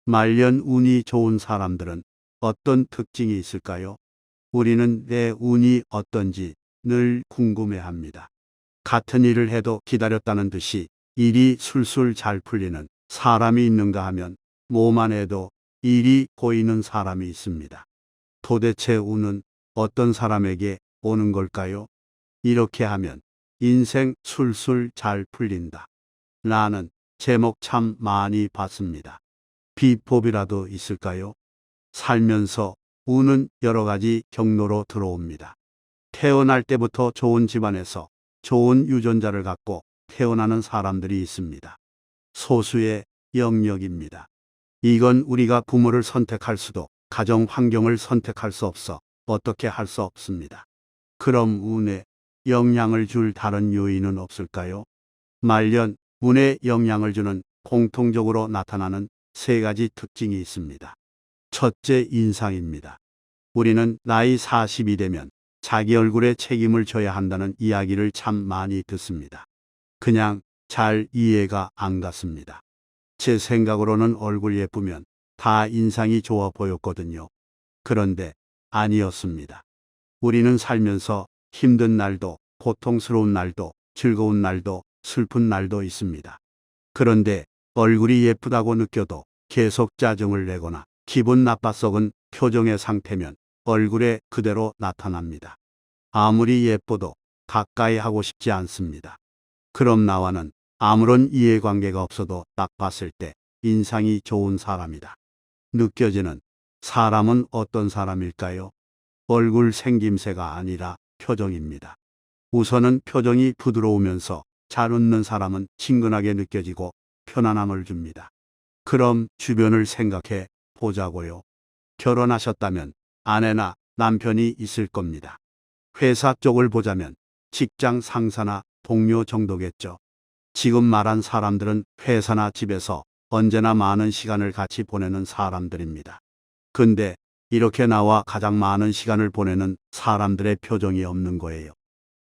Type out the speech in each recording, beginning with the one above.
말년 운이 좋은 사람들은 어떤 특징이 있을까요? 우리는 내 운이 어떤지 늘 궁금해합니다. 같은 일을 해도 기다렸다는 듯이 일이 술술 잘 풀리는 사람이 있는가 하면 뭐만 해도 일이 고이는 사람이 있습니다. 도대체 운은 어떤 사람에게 오는 걸까요? 이렇게 하면 인생 술술 잘 풀린다. 라는 제목 참 많이 봤습니다. 비법이라도 있을까요? 살면서 운은 여러 가지 경로로 들어옵니다. 태어날 때부터 좋은 집안에서 좋은 유전자를 갖고 태어나는 사람들이 있습니다. 소수의 영역입니다. 이건 우리가 부모를 선택할 수도 가정 환경을 선택할 수 없어 어떻게 할 수 없습니다. 그럼 운에 영향을 줄 다른 요인은 없을까요? 말년 운에 영향을 주는 공통적으로 나타나는 세 가지 특징이 있습니다. 첫째, 인상입니다. 우리는 나이 40이 되면 자기 얼굴에 책임을 져야 한다는 이야기를 참 많이 듣습니다. 그냥 잘 이해가 안 갔습니다. 제 생각으로는 얼굴 예쁘면 다 인상이 좋아 보였거든요. 그런데 아니었습니다. 우리는 살면서 힘든 날도, 고통스러운 날도, 즐거운 날도, 슬픈 날도 있습니다. 그런데 얼굴이 예쁘다고 느껴도 계속 짜증을 내거나 기분 나빠 썩은 표정의 상태면 얼굴에 그대로 나타납니다. 아무리 예뻐도 가까이 하고 싶지 않습니다. 그럼 나와는 아무런 이해관계가 없어도 딱 봤을 때 인상이 좋은 사람이다. 느껴지는 사람은 어떤 사람일까요? 얼굴 생김새가 아니라 표정입니다. 우선은 표정이 부드러우면서 잘 웃는 사람은 친근하게 느껴지고 편안함을 줍니다. 그럼 주변을 생각해 보자고요. 결혼하셨다면 아내나 남편이 있을 겁니다. 회사 쪽을 보자면 직장 상사나 동료 정도겠죠. 지금 말한 사람들은 회사나 집에서 언제나 많은 시간을 같이 보내는 사람들입니다. 근데 이렇게 나와 가장 많은 시간을 보내는 사람들의 표정이 없는 거예요.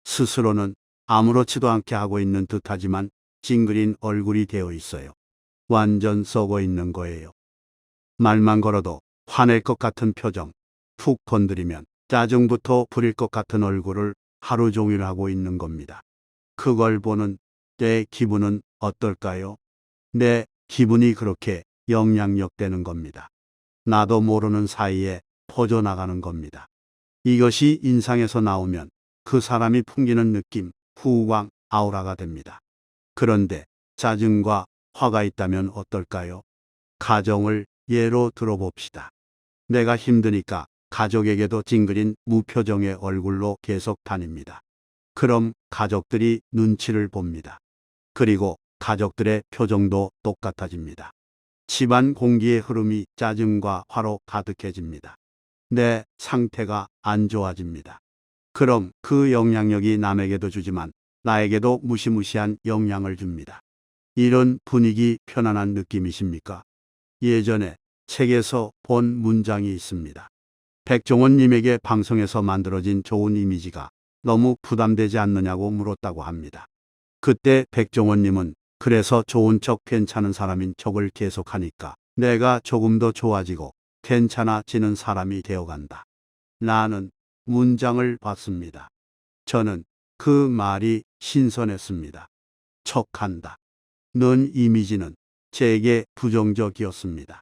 스스로는 아무렇지도 않게 하고 있는 듯하지만 찡그린 얼굴이 되어 있어요. 완전 썩어 있는 거예요. 말만 걸어도 화낼 것 같은 표정, 툭 건드리면 짜증부터 부릴 것 같은 얼굴을 하루 종일 하고 있는 겁니다. 그걸 보는 내 기분은 어떨까요? 내 기분이 그렇게 영향력 되는 겁니다. 나도 모르는 사이에 퍼져나가는 겁니다. 이것이 인상에서 나오면 그 사람이 풍기는 느낌, 후광, 아우라가 됩니다. 그런데 짜증과 화가 있다면 어떨까요? 가정을 예로 들어봅시다. 내가 힘드니까 가족에게도 찡그린 무표정의 얼굴로 계속 다닙니다. 그럼 가족들이 눈치를 봅니다. 그리고 가족들의 표정도 똑같아집니다. 집안 공기의 흐름이 짜증과 화로 가득해집니다. 내 상태가 안 좋아집니다. 그럼 그 영향력이 남에게도 주지만 나에게도 무시무시한 영향을 줍니다. 이런 분위기 편안한 느낌이십니까? 예전에 책에서 본 문장이 있습니다. 백종원님에게 방송에서 만들어진 좋은 이미지가 너무 부담되지 않느냐고 물었다고 합니다. 그때 백종원님은 그래서 좋은 척 괜찮은 사람인 척을 계속하니까 내가 조금 더 좋아지고 괜찮아지는 사람이 되어간다. 라는 문장을 봤습니다. 저는 그 말이 신선했습니다. 척한다. 는 이미지는 제게 부정적이었습니다.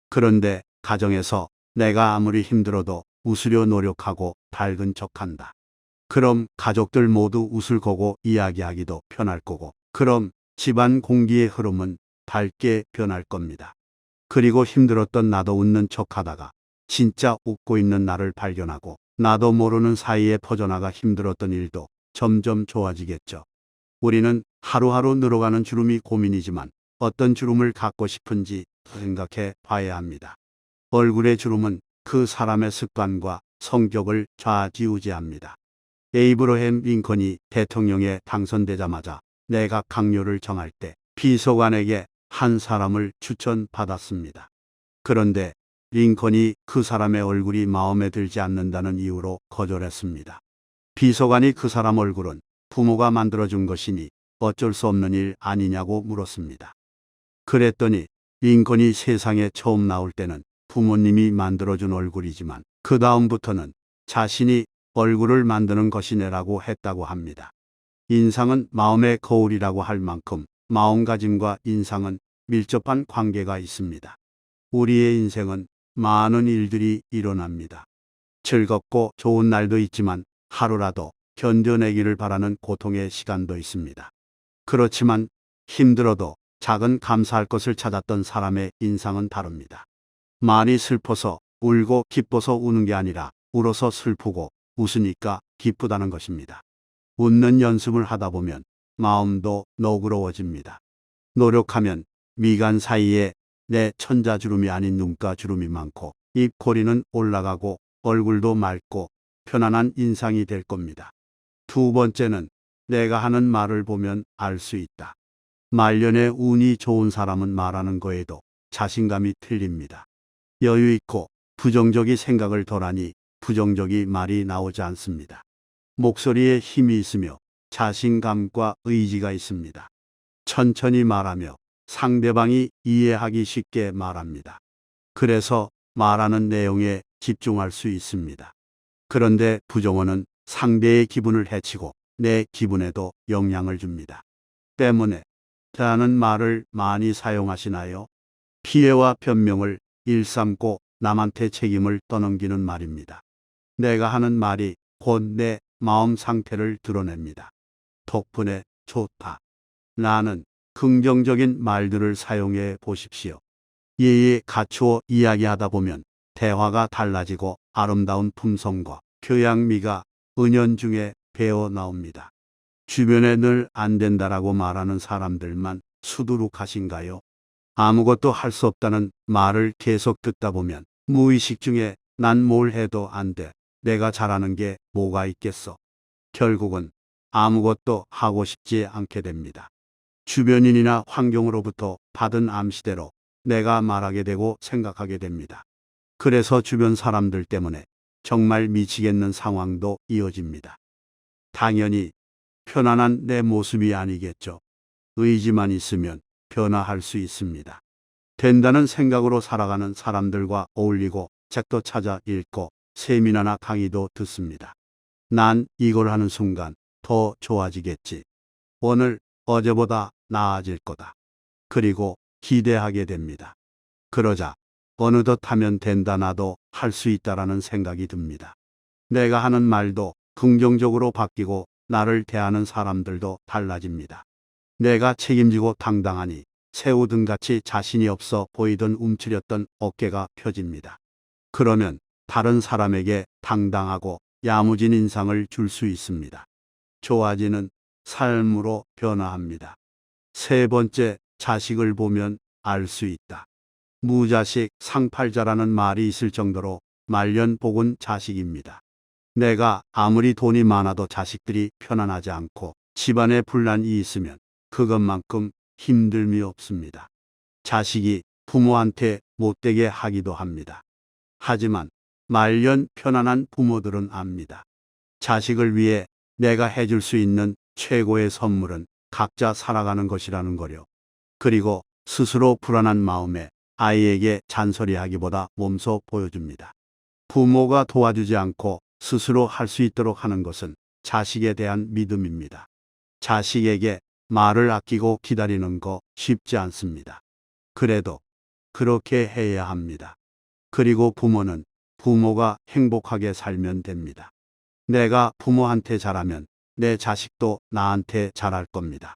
그런데 가정에서 내가 아무리 힘들어도 웃으려 노력하고 밝은 척한다. 그럼 가족들 모두 웃을 거고 이야기하기도 편할 거고, 그럼 집안 공기의 흐름은 밝게 변할 겁니다. 그리고 힘들었던 나도 웃는 척하다가 진짜 웃고 있는 나를 발견하고 나도 모르는 사이에 퍼져나가 힘들었던 일도 점점 좋아지겠죠. 우리는 하루하루 늘어가는 주름이 고민이지만 어떤 주름을 갖고 싶은지 생각해 봐야 합니다. 얼굴의 주름은 그 사람의 습관과 성격을 좌지우지합니다. 에이브러햄 링컨이 대통령에 당선되자마자 내각 강요를 정할 때 비서관에게 한 사람을 추천받았습니다. 그런데 링컨이 그 사람의 얼굴이 마음에 들지 않는다는 이유로 거절했습니다. 비서관이 그 사람 얼굴은 부모가 만들어준 것이니 어쩔 수 없는 일 아니냐고 물었습니다. 그랬더니 링컨이 세상에 처음 나올 때는 부모님이 만들어준 얼굴이지만 그 다음부터는 자신이 얼굴을 만드는 것이네라고 했다고 합니다. 인상은 마음의 거울이라고 할 만큼 마음가짐과 인상은 밀접한 관계가 있습니다. 우리의 인생은 많은 일들이 일어납니다. 즐겁고 좋은 날도 있지만 하루라도 견뎌내기를 바라는 고통의 시간도 있습니다. 그렇지만 힘들어도 작은 감사할 것을 찾았던 사람의 인상은 다릅니다. 많이 슬퍼서 울고 기뻐서 우는 게 아니라 울어서 슬프고 웃으니까 기쁘다는 것입니다. 웃는 연습을 하다 보면 마음도 너그러워집니다. 노력하면 미간 사이에 내 천자주름이 아닌 눈가주름이 많고 입꼬리는 올라가고 얼굴도 맑고 편안한 인상이 될 겁니다. 두 번째는 내가 하는 말을 보면 알 수 있다. 말년에 운이 좋은 사람은 말하는 거에도 자신감이 틀립니다. 여유 있고 부정적인 생각을 덜하니 부정적인 말이 나오지 않습니다. 목소리에 힘이 있으며 자신감과 의지가 있습니다. 천천히 말하며 상대방이 이해하기 쉽게 말합니다. 그래서 말하는 내용에 집중할 수 있습니다. 그런데 부정어는 상대의 기분을 해치고 내 기분에도 영향을 줍니다. 때문에 라는 말을 많이 사용하시나요? 피해와 변명을 일삼고 남한테 책임을 떠넘기는 말입니다. 내가 하는 말이 곧 내 마음 상태를 드러냅니다. 덕분에 좋다. 나는 긍정적인 말들을 사용해 보십시오. 예에 갖추어 이야기하다 보면 대화가 달라지고 아름다운 품성과 교양미가 은연중에 배어 나옵니다. 주변에 늘 안 된다라고 말하는 사람들만 수두룩하신가요? 아무것도 할 수 없다는 말을 계속 듣다 보면 무의식 중에 난 뭘 해도 안 돼. 내가 잘하는 게 뭐가 있겠어. 결국은 아무것도 하고 싶지 않게 됩니다. 주변인이나 환경으로부터 받은 암시대로 내가 말하게 되고 생각하게 됩니다. 그래서 주변 사람들 때문에 정말 미치겠는 상황도 이어집니다. 당연히 편안한 내 모습이 아니겠죠. 의지만 있으면 변화할 수 있습니다. 된다는 생각으로 살아가는 사람들과 어울리고 책도 찾아 읽고 세미나나 강의도 듣습니다. 난 이걸 하는 순간 더 좋아지겠지. 오늘 어제보다 나아질 거다. 그리고 기대하게 됩니다. 그러자 어느덧 하면 된다 나도 할 수 있다라는 생각이 듭니다. 내가 하는 말도 긍정적으로 바뀌고 나를 대하는 사람들도 달라집니다. 내가 책임지고 당당하니 새우등같이 자신이 없어 보이던 움츠렸던 어깨가 펴집니다. 그러면 다른 사람에게 당당하고 야무진 인상을 줄 수 있습니다. 좋아지는 삶으로 변화합니다. 세 번째, 자식을 보면 알 수 있다. 무자식 상팔자라는 말이 있을 정도로 말년 복은 자식입니다. 내가 아무리 돈이 많아도 자식들이 편안하지 않고 집안에 분란이 있으면 그것만큼 힘듦이 없습니다. 자식이 부모한테 못되게 하기도 합니다. 하지만 말년 편안한 부모들은 압니다. 자식을 위해 내가 해줄 수 있는 최고의 선물은 각자 살아가는 것이라는 거요. 그리고 스스로 불안한 마음에 아이에게 잔소리하기보다 몸소 보여줍니다. 부모가 도와주지 않고 스스로 할 수 있도록 하는 것은 자식에 대한 믿음입니다. 자식에게 말을 아끼고 기다리는 거 쉽지 않습니다. 그래도 그렇게 해야 합니다. 그리고 부모는 부모가 행복하게 살면 됩니다. 내가 부모한테 잘하면 내 자식도 나한테 잘할 겁니다.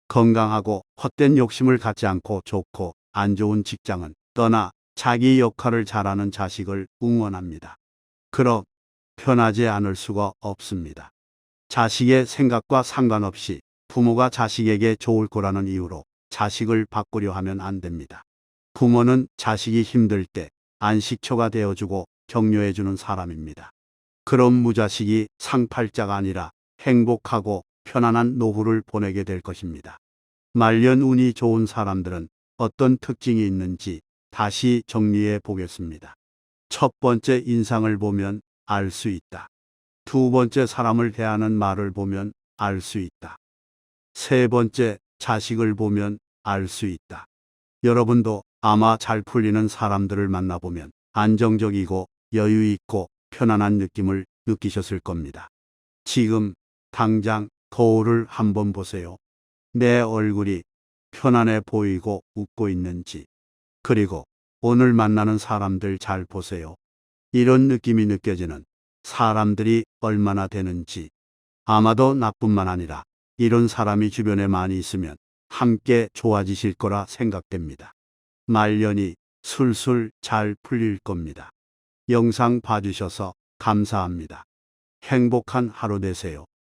건강하고 헛된 욕심을 갖지 않고 좋고 안 좋은 직장은 떠나 자기 역할을 잘하는 자식을 응원합니다. 그럼 편하지 않을 수가 없습니다. 자식의 생각과 상관없이 부모가 자식에게 좋을 거라는 이유로 자식을 바꾸려 하면 안 됩니다. 부모는 자식이 힘들 때 안식처가 되어주고 격려해주는 사람입니다. 그런 무자식이 상팔자가 아니라 행복하고 편안한 노후를 보내게 될 것입니다. 말년 운이 좋은 사람들은 어떤 특징이 있는지 다시 정리해 보겠습니다. 첫 번째, 인상을 보면 알 수 있다. 두 번째, 사람을 대하는 말을 보면 알 수 있다. 세 번째, 자식을 보면 알 수 있다. 여러분도 아마 잘 풀리는 사람들을 만나보면 안정적이고 여유 있고 편안한 느낌을 느끼셨을 겁니다. 지금 당장 거울을 한번 보세요. 내 얼굴이 편안해 보이고 웃고 있는지, 그리고 오늘 만나는 사람들 잘 보세요. 이런 느낌이 느껴지는 사람들이 얼마나 되는지, 아마도 나뿐만 아니라 이런 사람이 주변에 많이 있으면 함께 좋아지실 거라 생각됩니다. 말년이 술술 잘 풀릴 겁니다. 영상 봐주셔서 감사합니다. 행복한 하루 되세요.